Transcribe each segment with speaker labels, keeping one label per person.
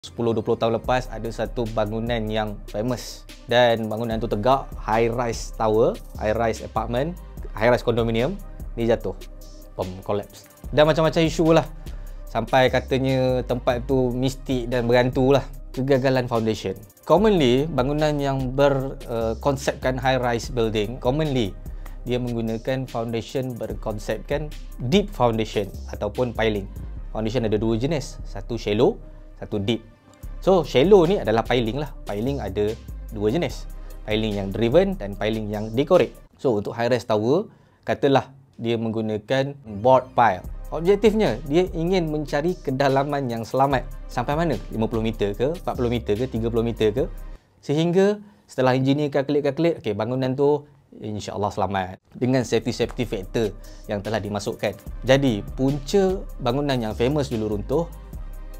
Speaker 1: 10-20 tahun lepas ada satu bangunan yang famous dan bangunan tu tegak, high rise tower, high rise apartment, high rise condominium, dia jatuh, collapse. Dan macam-macam isu lah, sampai katanya tempat tu mistik dan berhantu lah. Kegagalan foundation. Commonly bangunan yang berkonsepkan high rise building, commonly dia menggunakan foundation berkonsepkan deep foundation ataupun piling. Foundation ada dua jenis, satu shallow, satu deep. So shallow ni adalah piling lah. Piling ada dua jenis, piling yang driven dan piling yang decorate. So untuk high rise tower, katalah dia menggunakan board pile. Objektifnya dia ingin mencari kedalaman yang selamat. Sampai mana? 50 meter ke, 40 meter ke, 30 meter ke, sehingga setelah engineer kalkulate, okay, bangunan tu insya-Allah selamat dengan safety factor yang telah dimasukkan. Jadi punca bangunan yang famous dulu runtuh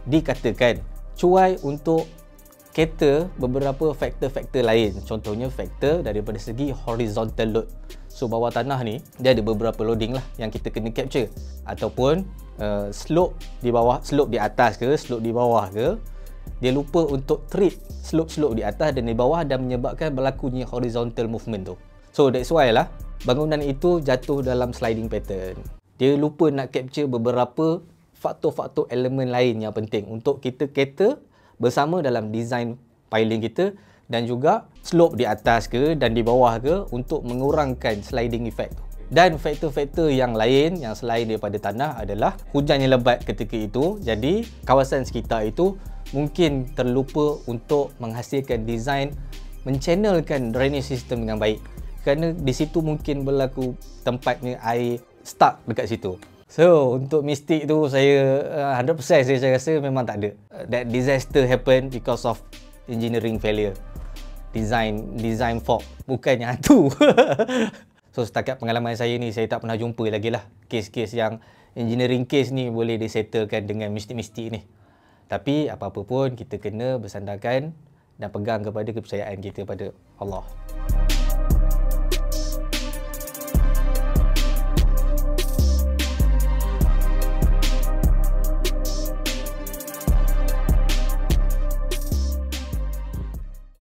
Speaker 1: dikatakan cuai untuk cater beberapa faktor-faktor lain. Contohnya faktor daripada segi horizontal load. So bawah tanah ni dia ada beberapa loading lah yang kita kena capture, ataupun slope di bawah, slope di atas ke, slope di bawah ke. Dia lupa untuk treat slope-slope di atas dan di bawah dan menyebabkan berlakunya horizontal movement tu. So that's why lah bangunan itu jatuh dalam sliding pattern. Dia lupa nak capture beberapa faktor-faktor elemen lain yang penting untuk kita cater bersama dalam design piling kita, dan juga slope di atas ke dan di bawah ke untuk mengurangkan sliding effect. Dan faktor-faktor yang lain yang selain daripada tanah adalah hujan yang lebat ketika itu, jadi kawasan sekitar itu mungkin terlupa untuk menghasilkan design menchannelkan drainage system dengan baik, kerana di situ mungkin berlaku tempatnya air stuck dekat situ. So untuk mistik tu saya 100% saya rasa memang tak ada. That disaster happen because of engineering failure, design fault, bukannya hantu. So setakat pengalaman saya ni, saya tak pernah jumpa lagi lah kes-kes yang engineering case ni boleh disettlekan dengan mistik-mistik ni. Tapi apa-apa pun kita kena bersandarkan dan pegang kepada kepercayaan kita pada Allah.